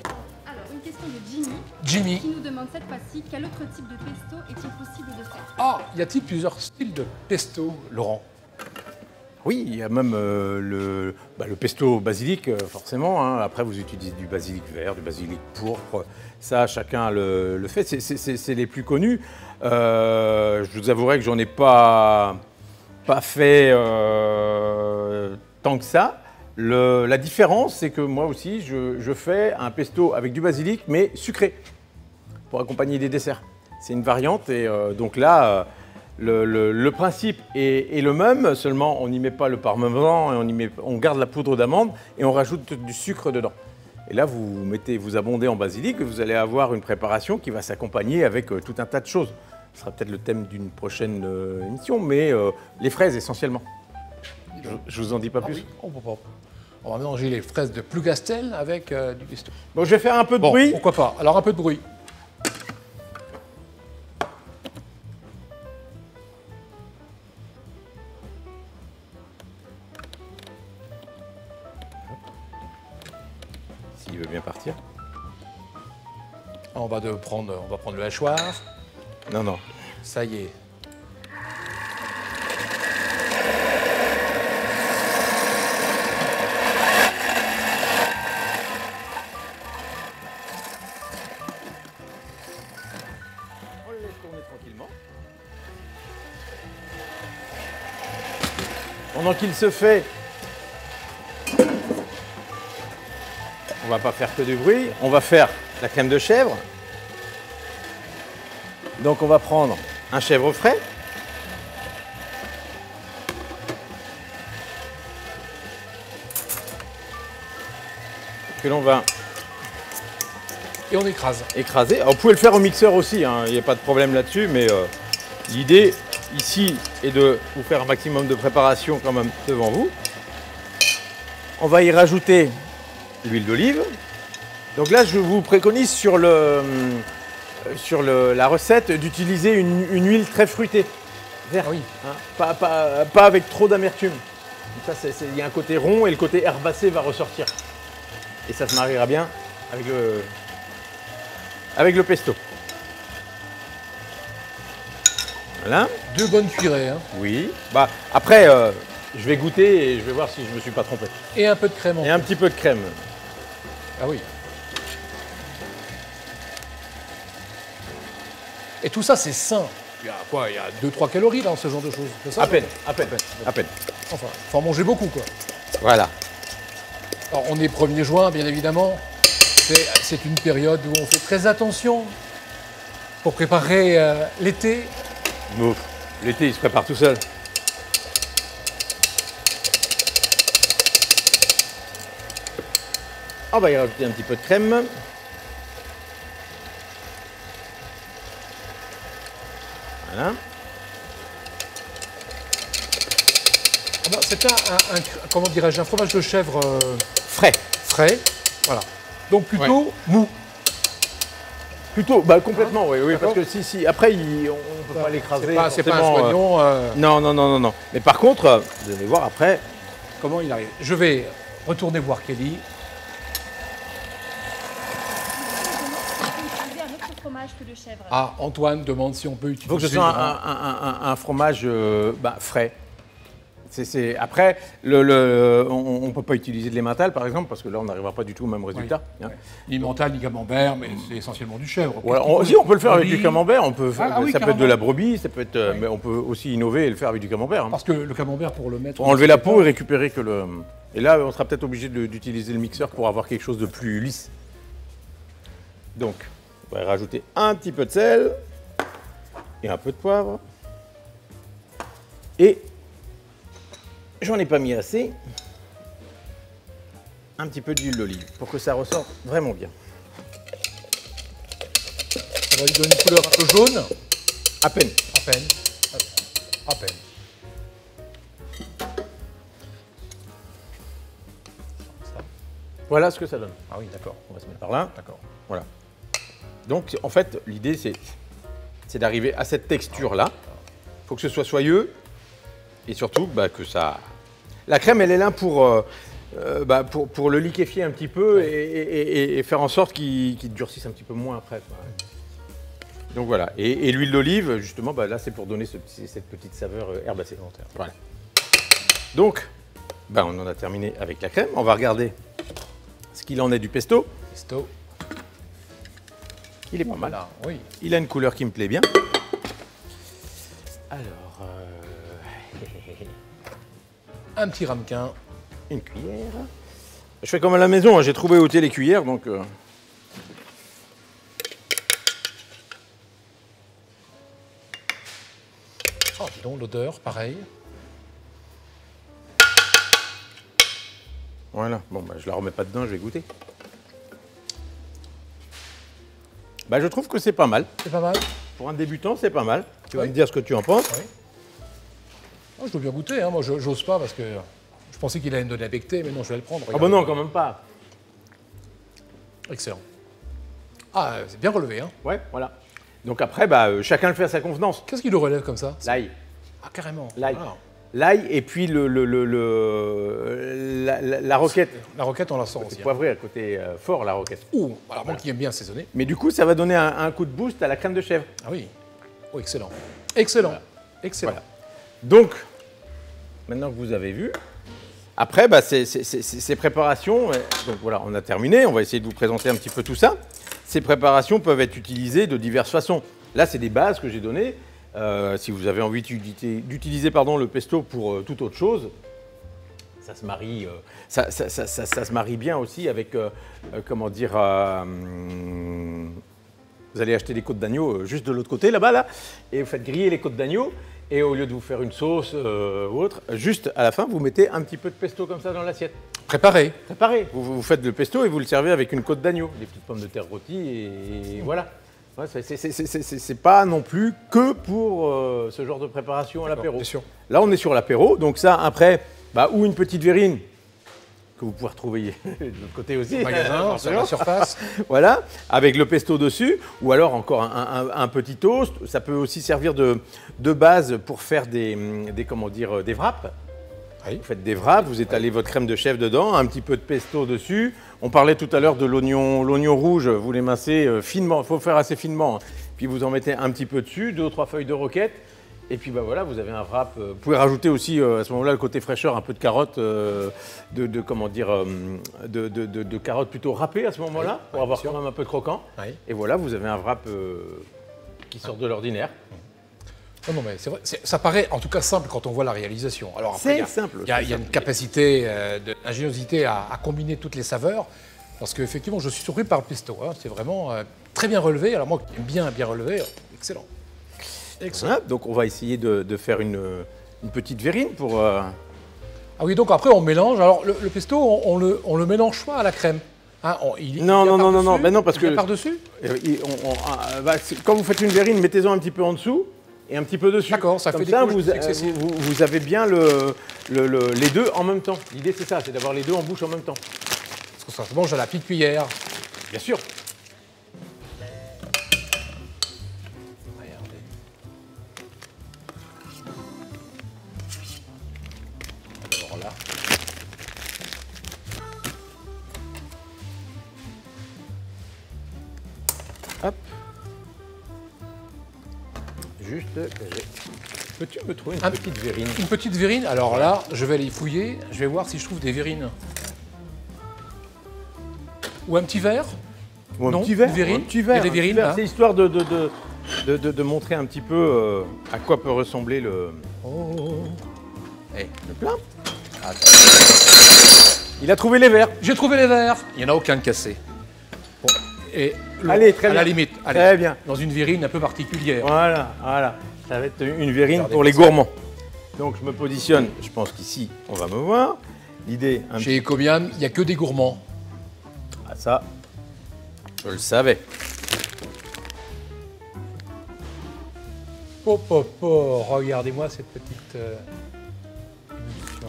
[SPEAKER 3] Alors, une question de Jimmy,
[SPEAKER 1] Jimmy.
[SPEAKER 3] qui nous demande cette fois-ci quel autre type de pesto est-il possible de faire?
[SPEAKER 1] Ah, y a-t-il plusieurs styles de pesto, Laurent?
[SPEAKER 2] Oui, il y a même le pesto basilic, forcément. Hein. Après, vous utilisez du basilic vert, du basilic pourpre. Ça, chacun le fait. C'est les plus connus. Je vous avouerai que j'en ai pas fait tant que ça. La différence, c'est que moi aussi, je fais un pesto avec du basilic, mais sucré, pour accompagner des desserts. C'est une variante, et donc là... Le principe est le même, seulement on n'y met pas le parmesan, et on garde la poudre d'amande et on rajoute du sucre dedans. Et là, vous abondez en basilic et vous allez avoir une préparation qui va s'accompagner avec tout un tas de choses. Ce sera peut-être le thème d'une prochaine émission, mais les fraises essentiellement. Je vous en dis pas plus.
[SPEAKER 1] Oui. On va mélanger les fraises de Plougastel avec du pesto.
[SPEAKER 2] Bon, je vais faire un peu de bruit.
[SPEAKER 1] Pourquoi pas? Alors un peu de bruit.
[SPEAKER 2] S'il veut bien partir.
[SPEAKER 1] On va prendre le hachoir.
[SPEAKER 2] Non, non.
[SPEAKER 1] Ça y est.
[SPEAKER 2] On le laisse tourner tranquillement. Pendant qu'il se fait, on va pas faire que du bruit, on va faire la crème de chèvre. Donc on va prendre un chèvre frais. Que l'on va
[SPEAKER 1] Et on écrase.
[SPEAKER 2] écraser. Alors, vous pouvez le faire au mixeur aussi, hein, il n'y a pas de problème là-dessus, mais l'idée ici est de vous faire un maximum de préparation quand même devant vous. On va y rajouter l'huile d'olive. Donc là, je vous préconise sur sur la recette d'utiliser une huile très fruitée. Verte,
[SPEAKER 1] Ah oui.
[SPEAKER 2] hein, pas avec trop d'amertume. Donc ça, il y a un côté rond et le côté herbacé va ressortir. Et ça se mariera bien avec le pesto. Voilà.
[SPEAKER 1] 2 bonnes cuillerées. Hein.
[SPEAKER 2] Oui. Bah, après, je vais goûter et je vais voir si je me suis pas trompé.
[SPEAKER 1] Et un peu de crème en
[SPEAKER 2] Et un petit peu de crème.
[SPEAKER 1] Ah oui. Et tout ça, c'est sain. Il y a quoi? Il y a 2-3 calories dans ce genre de choses. C'est ça,
[SPEAKER 2] À peine, à peine, à peine.
[SPEAKER 1] Enfin, faut en manger beaucoup, quoi.
[SPEAKER 2] Voilà.
[SPEAKER 1] Alors, on est 1er juin, bien évidemment. C'est une période où on fait très attention pour préparer l'été.
[SPEAKER 2] Bon, l'été, il se prépare tout seul. On va y rajouter un petit peu de crème. Voilà.
[SPEAKER 1] Ah ben, c'est comment dirais-je, un fromage de chèvre
[SPEAKER 2] Frais.
[SPEAKER 1] frais. Voilà. Donc plutôt mou.
[SPEAKER 2] Plutôt, bah complètement, oui,
[SPEAKER 1] D'accord.
[SPEAKER 2] parce que si, après, on ne peut pas l'écraser.
[SPEAKER 1] C'est pas un
[SPEAKER 2] forcément,
[SPEAKER 1] soignon.
[SPEAKER 2] Non. Mais par contre, vous allez voir après.
[SPEAKER 1] Comment il arrive? Je vais retourner voir Kelly.
[SPEAKER 3] Utiliser un autre fromage que le chèvre.
[SPEAKER 1] Ah, Antoine demande si on peut utiliser.
[SPEAKER 2] Il faut que ce soit un fromage frais. Après, on ne peut pas utiliser de l'emmental, par exemple, parce que là, on n'arrivera pas du tout au même résultat.
[SPEAKER 1] Oui. Ni mental, ni camembert, mais c'est essentiellement du chèvre.
[SPEAKER 2] Voilà, on peut le faire avec du camembert. Ça peut être
[SPEAKER 1] carrément.
[SPEAKER 2] de la brebis, ça peut être, mais on peut aussi innover et le faire avec du camembert.
[SPEAKER 1] Parce que le camembert, pour le mettre...
[SPEAKER 2] Pour enlever la peau et récupérer que le... Et là, on sera peut-être obligé d'utiliser le mixeur pour avoir quelque chose de plus lisse. Donc, on va rajouter un petit peu de sel et un peu de poivre. Et j'en ai pas mis assez. Un petit peu d'huile d'olive pour que ça ressorte vraiment bien.
[SPEAKER 1] Ça va lui donner une couleur un peu jaune.
[SPEAKER 2] À peine.
[SPEAKER 1] À peine. À peine.
[SPEAKER 2] Voilà ce que ça donne.
[SPEAKER 1] Ah oui, d'accord.
[SPEAKER 2] On va se mettre par là.
[SPEAKER 1] D'accord.
[SPEAKER 2] Voilà. Donc, en fait, l'idée, c'est d'arriver à cette texture-là. Il faut que ce soit soyeux et surtout que ça... La crème, elle est là pour le liquéfier un petit peu et faire en sorte qu'il durcisse un petit peu moins après, quoi. Donc voilà. Et l'huile d'olive, justement, là, c'est pour donner cette petite saveur herbacée. Voilà. Donc, on en a terminé avec la crème. On va regarder ce qu'il en est du pesto.
[SPEAKER 1] Pesto.
[SPEAKER 2] Il est pas mal.
[SPEAKER 1] Voilà, oui.
[SPEAKER 2] Il a une couleur qui me plaît bien. Alors,
[SPEAKER 1] Un petit ramequin.
[SPEAKER 2] une cuillère. Je fais comme à la maison, hein, j'ai trouvé au thé les cuillères, donc...
[SPEAKER 1] Oh, dis donc, l'odeur, pareil.
[SPEAKER 2] Voilà, bon, je la remets pas dedans, je vais goûter. Je trouve que c'est pas mal.
[SPEAKER 1] C'est pas mal.
[SPEAKER 2] Pour un débutant, c'est pas mal. Tu vas
[SPEAKER 1] Oui.
[SPEAKER 2] me dire ce que tu en penses.
[SPEAKER 1] Oui. Oh, je dois bien goûter, hein. Moi, j'ose pas parce que je pensais qu'il allait me donner à becter, mais non, je vais le prendre.
[SPEAKER 2] Ah
[SPEAKER 1] regarde.
[SPEAKER 2] non, quand même pas.
[SPEAKER 1] Excellent. Ah, c'est bien relevé, hein.
[SPEAKER 2] Ouais, voilà. Donc après, chacun le fait à sa convenance.
[SPEAKER 1] Qu'est-ce qui le relève comme ça?
[SPEAKER 2] L'ail.
[SPEAKER 1] Ah, carrément.
[SPEAKER 2] L'ail.
[SPEAKER 1] Ah.
[SPEAKER 2] L'ail et puis la roquette.
[SPEAKER 1] La roquette, on la sent
[SPEAKER 2] C'est
[SPEAKER 1] aussi. Hein.
[SPEAKER 2] poivré à côté fort, la roquette.
[SPEAKER 1] Ouh, alors moi qui aime bien assaisonner.
[SPEAKER 2] Mais du coup, ça va donner un coup de boost à la crème de chèvre.
[SPEAKER 1] Ah oui. Oh, excellent. Excellent. Excellent.
[SPEAKER 2] Voilà. Donc, maintenant que vous avez vu, après, ces préparations, donc voilà, on a terminé, on va essayer de vous présenter un petit peu tout ça. Ces préparations peuvent être utilisées de diverses façons. Là, c'est des bases que j'ai données. Si vous avez envie d'utiliser le pesto pour toute autre chose, ça se marie, ça se marie bien aussi avec, comment dire, vous allez acheter des côtes d'agneau juste de l'autre côté, là-bas, là, et vous faites griller les côtes d'agneau, et au lieu de vous faire une sauce ou autre, juste à la fin, vous mettez un petit peu de pesto comme ça dans l'assiette.
[SPEAKER 1] Préparé.
[SPEAKER 2] Préparé. Vous faites le pesto et vous le servez avec une côte d'agneau, des petites pommes de terre rôties, et voilà. Ouais, c'est pas non plus que pour ce genre de préparation à l'apéro.
[SPEAKER 1] Bien sûr.
[SPEAKER 2] Là, on est sur l'apéro, donc ça, après, ou une petite verrine que vous pouvez retrouver de l'autre côté aussi.
[SPEAKER 1] Au magasin, sur la surface.
[SPEAKER 2] Voilà, avec le pesto dessus, ou alors encore un petit toast. Ça peut aussi servir de base pour faire des wraps.
[SPEAKER 1] Oui.
[SPEAKER 2] Vous faites des wraps, vous étalez votre crème de chèvre dedans, un petit peu de pesto dessus. On parlait tout à l'heure de l'oignon rouge, vous l'émincez finement, il faut le faire assez finement. Puis vous en mettez un petit peu dessus, 2 ou 3 feuilles de roquette. Et puis bah voilà, vous avez un wrap. Vous pouvez rajouter aussi à ce moment-là le côté fraîcheur, un peu de carottes, de carottes plutôt râpées à ce moment-là, pour avoir quand même un peu de croquant.
[SPEAKER 1] Oui.
[SPEAKER 2] Et voilà, vous avez un wrap qui sort de l'ordinaire.
[SPEAKER 1] Oh non, mais c'est vrai, ça paraît en tout cas simple quand on voit la réalisation. Alors après,
[SPEAKER 2] C'est simple.
[SPEAKER 1] Il y a une capacité d'ingéniosité à combiner toutes les saveurs, parce qu'effectivement, je suis surpris par le pesto. Hein. C'est vraiment très bien relevé. Alors moi, qui aime bien relevé, excellent.
[SPEAKER 2] Voilà, donc on va essayer de faire une petite verrine pour...
[SPEAKER 1] Ah oui, donc après on mélange. Alors le pesto, on le mélange pas à la crème. Hein,
[SPEAKER 2] non, parce que
[SPEAKER 1] par-dessus.
[SPEAKER 2] Quand vous faites une verrine, mettez-en un petit peu en dessous et un petit peu dessus.
[SPEAKER 1] D'accord, ça
[SPEAKER 2] comme
[SPEAKER 1] fait
[SPEAKER 2] ça,
[SPEAKER 1] des couches successives.
[SPEAKER 2] vous avez bien les deux en même temps. L'idée c'est ça, c'est d'avoir les deux en bouche en même temps.
[SPEAKER 1] Parce que ça se mange à la petite cuillère.
[SPEAKER 2] Bien sûr. Alors là. Hop. Juste, peux-tu me trouver une petite verrine?
[SPEAKER 1] Une petite verrine. Alors là, je vais aller fouiller. Je vais voir si je trouve des verrines. Ou un petit verre.
[SPEAKER 2] Ou un
[SPEAKER 1] Non,
[SPEAKER 2] petit verre.
[SPEAKER 1] une verrine.
[SPEAKER 2] Un petit verre.
[SPEAKER 1] Il y a des verrines, là.
[SPEAKER 2] C'est histoire de montrer un petit peu à quoi peut ressembler le... le plat. Attends. Il a trouvé les verres.
[SPEAKER 1] J'ai trouvé les verres. Il n'y en a aucun de cassé. Bon. Et
[SPEAKER 2] Allez, très
[SPEAKER 1] à
[SPEAKER 2] bien.
[SPEAKER 1] la limite, allez,
[SPEAKER 2] Très bien.
[SPEAKER 1] dans une verrine un peu particulière.
[SPEAKER 2] Voilà. Ça va être une verrine
[SPEAKER 1] Regardez
[SPEAKER 2] pour les
[SPEAKER 1] ça.
[SPEAKER 2] gourmands. Donc je me positionne, je pense qu'ici, on va me voir. L'idée,
[SPEAKER 1] Chez Ecomiam, il n'y a que des gourmands.
[SPEAKER 2] Ah ça, je le savais.
[SPEAKER 1] Regardez-moi cette petite émulsion.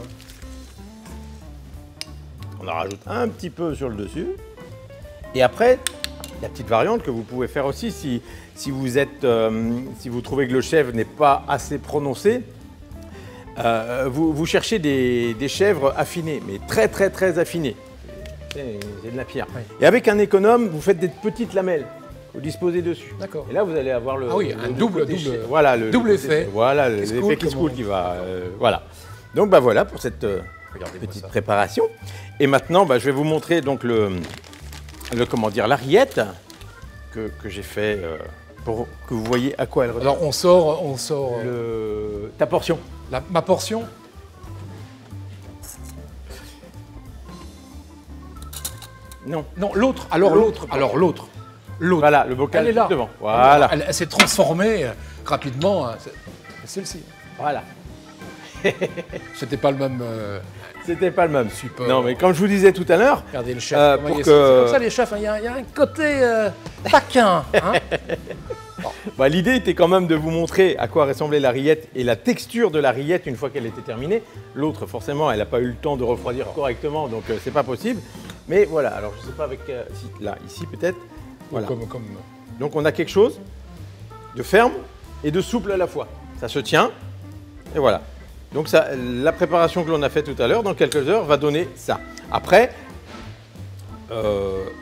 [SPEAKER 2] On en rajoute un petit peu sur le dessus. Et après, la petite variante que vous pouvez faire aussi, si vous trouvez que le chèvre n'est pas assez prononcé, vous cherchez des chèvres affinées, mais très très très affinées. C'est de la pierre.
[SPEAKER 1] Oui.
[SPEAKER 2] Et avec un économe, vous faites des petites lamelles. Vous disposez dessus.
[SPEAKER 1] D'accord.
[SPEAKER 2] Et là, vous allez avoir le...
[SPEAKER 1] Ah oui, un double
[SPEAKER 2] voilà, le
[SPEAKER 1] double
[SPEAKER 2] côté-
[SPEAKER 1] effet.
[SPEAKER 2] Voilà,
[SPEAKER 1] Qui se
[SPEAKER 2] l'effet
[SPEAKER 1] coule,
[SPEAKER 2] qui se
[SPEAKER 1] comme
[SPEAKER 2] coule
[SPEAKER 1] on-
[SPEAKER 2] qui va... voilà. Donc, bah voilà pour cette
[SPEAKER 1] Regardez-moi
[SPEAKER 2] petite
[SPEAKER 1] ça.
[SPEAKER 2] préparation. Et maintenant, bah, je vais vous montrer donc l'ariette que j'ai fait pour que vous voyez à quoi elle ressemble.
[SPEAKER 1] Alors on sort
[SPEAKER 2] Ta portion.
[SPEAKER 1] ma portion.
[SPEAKER 2] Non.
[SPEAKER 1] Non, l'autre. Alors l'autre. Alors l'autre. L'autre.
[SPEAKER 2] Voilà, le bocal
[SPEAKER 1] Elle est là.
[SPEAKER 2] devant. Voilà.
[SPEAKER 1] Elle s'est transformée rapidement. C'est celle-ci.
[SPEAKER 2] Voilà.
[SPEAKER 1] C'était pas le même.
[SPEAKER 2] C'était pas le même.
[SPEAKER 1] Support.
[SPEAKER 2] Non, mais comme je vous disais tout à l'heure,
[SPEAKER 1] Regardez le chef. comment
[SPEAKER 2] pour
[SPEAKER 1] il est-
[SPEAKER 2] que-
[SPEAKER 1] C'est comme ça les chefs. Il y a un côté taquin. Hein.
[SPEAKER 2] bah, l'idée était quand même de vous montrer à quoi ressemblait la rillette et la texture de la rillette une fois qu'elle était terminée. L'autre, forcément, elle n'a pas eu le temps de refroidir correctement, donc c'est pas possible. Mais voilà, alors je sais pas avec... là, ici peut-être. Voilà.
[SPEAKER 1] Comme
[SPEAKER 2] Donc on a quelque chose de ferme et de souple à la fois. Ça se tient, et voilà. Donc ça, la préparation que l'on a faite tout à l'heure, dans quelques heures, va donner ça. Après,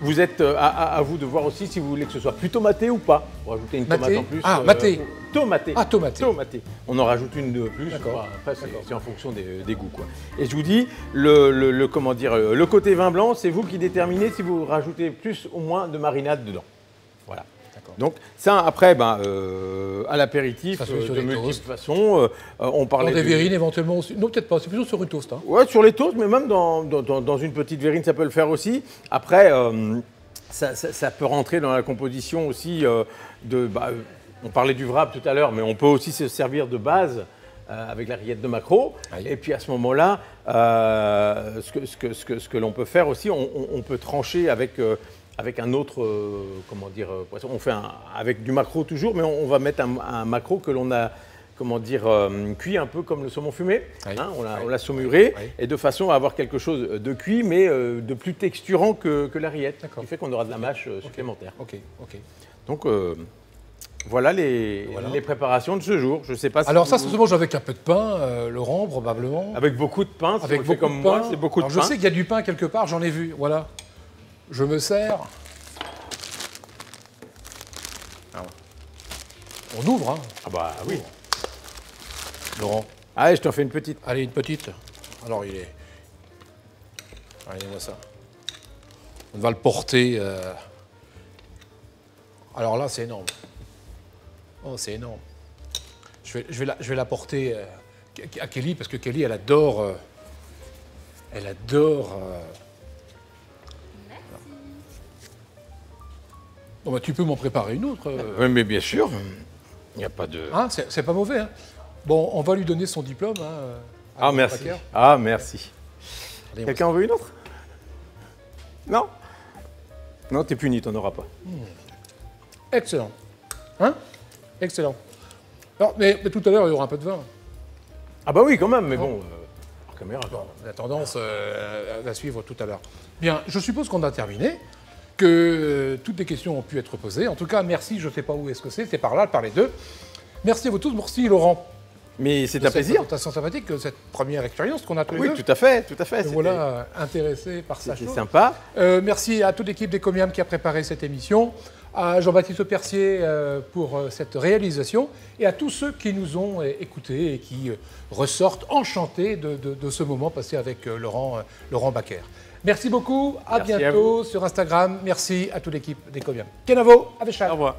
[SPEAKER 2] vous êtes à vous de voir aussi si vous voulez que ce soit plus tomaté ou pas. Pour ajouter une tomate
[SPEAKER 1] Maté.
[SPEAKER 2] en plus.
[SPEAKER 1] Ah, maté.
[SPEAKER 2] Tomaté.
[SPEAKER 1] Ah, tomaté.
[SPEAKER 2] Tomaté. On en rajoute une de plus.
[SPEAKER 1] D'accord.
[SPEAKER 2] Après, c'est en fonction des goûts, quoi. Et je vous dis, le côté vin blanc, c'est vous qui déterminez si vous rajoutez plus ou moins de marinade dedans. Voilà.
[SPEAKER 1] D'accord.
[SPEAKER 2] Donc ça, après, à l'apéritif,
[SPEAKER 1] Ça se met sur
[SPEAKER 2] de
[SPEAKER 1] des
[SPEAKER 2] multiples
[SPEAKER 1] toasts.
[SPEAKER 2] façon. On parlait
[SPEAKER 1] des
[SPEAKER 2] de-
[SPEAKER 1] verrines éventuellement aussi. Non, peut-être pas. C'est plutôt sur une toast. Hein.
[SPEAKER 2] Ouais, sur les toasts, mais même dans une petite verrine, ça peut le faire aussi. Après, ça peut rentrer dans la composition aussi on parlait du wrap tout à l'heure, mais on peut aussi se servir de base avec la rillette de maquereau.
[SPEAKER 1] Aïe.
[SPEAKER 2] Et puis à ce moment-là, ce que l'on peut faire aussi, on peut trancher avec un autre poisson. On fait avec du maquereau toujours, mais on va mettre un maquereau que comment dire, cuit un peu comme le saumon fumé.
[SPEAKER 1] Oui.
[SPEAKER 2] Hein, on
[SPEAKER 1] Oui.
[SPEAKER 2] l'a saumuré,
[SPEAKER 1] Oui.
[SPEAKER 2] et de façon à avoir quelque chose de cuit, mais de plus texturant que la rillette. Ce
[SPEAKER 1] D'accord.
[SPEAKER 2] qui fait qu'on aura de la mâche supplémentaire.
[SPEAKER 1] Ok, ok.
[SPEAKER 2] Donc voilà les préparations de ce jour. Je sais pas si
[SPEAKER 1] Alors ça,
[SPEAKER 2] vous-
[SPEAKER 1] ça se mange avec un peu de pain, Laurent, probablement.
[SPEAKER 2] avec beaucoup de pain, si
[SPEAKER 1] Avec
[SPEAKER 2] on le fait
[SPEAKER 1] beaucoup
[SPEAKER 2] comme
[SPEAKER 1] de pain.
[SPEAKER 2] moi, c'est beaucoup de
[SPEAKER 1] Alors,
[SPEAKER 2] pain.
[SPEAKER 1] je sais qu'il y a du pain quelque part, j'en ai vu. Voilà. Je me sers. Ah ouais. On ouvre, hein,
[SPEAKER 2] Ah bah oui.
[SPEAKER 1] Laurent.
[SPEAKER 2] Allez, je t'en fais une petite.
[SPEAKER 1] Allez, une petite. Alors, il est... Allez, moi ça. On va le porter... Alors là, c'est énorme. Oh, c'est énorme. Je vais la porter à Kelly, parce que Kelly, elle adore... elle adore... Bon, bah, tu peux m'en préparer une autre.
[SPEAKER 2] Oui, mais bien sûr. Il n'y a pas de...
[SPEAKER 1] Hein, c'est pas mauvais. Hein. Bon, on va lui donner son diplôme. Hein, à
[SPEAKER 2] Ah, merci.
[SPEAKER 1] Baker.
[SPEAKER 2] Ah, merci.
[SPEAKER 1] Allez,
[SPEAKER 2] Quelqu'un en veut une autre? Non? Non, t'es puni, t'en auras pas.
[SPEAKER 1] Excellent. Hein? Excellent. Alors, mais tout à l'heure, il y aura un peu de vin.
[SPEAKER 2] Ah bah oui, quand même, mais bon, hors caméra.
[SPEAKER 1] Bon, la tendance va suivre tout à l'heure. Bien, je suppose qu'on a terminé, que toutes les questions ont pu être posées. En tout cas, merci, je ne sais pas où est-ce que c'est par là, par les deux. Merci à vous tous, merci Laurent.
[SPEAKER 2] Mais c'est
[SPEAKER 1] de
[SPEAKER 2] un
[SPEAKER 1] cette
[SPEAKER 2] plaisir.
[SPEAKER 1] présentation sympathique, de cette première expérience qu'on a tous les
[SPEAKER 2] Oui,
[SPEAKER 1] deux.
[SPEAKER 2] tout à fait, tout à fait.
[SPEAKER 1] Et voilà, intéressé par sa
[SPEAKER 2] C'était
[SPEAKER 1] chose.
[SPEAKER 2] sympa.
[SPEAKER 1] Merci à toute l'équipe des Comiam qui a préparé cette émission, à Jean-Baptiste Percier pour cette réalisation, et à tous ceux qui nous ont écoutés et qui ressortent enchantés de ce moment passé avec Laurent Baker. Merci beaucoup, à
[SPEAKER 2] Merci à
[SPEAKER 1] bientôt sur Instagram. Merci à toute l'équipe des Comiam. Kenavo, Avechal.
[SPEAKER 2] Au revoir.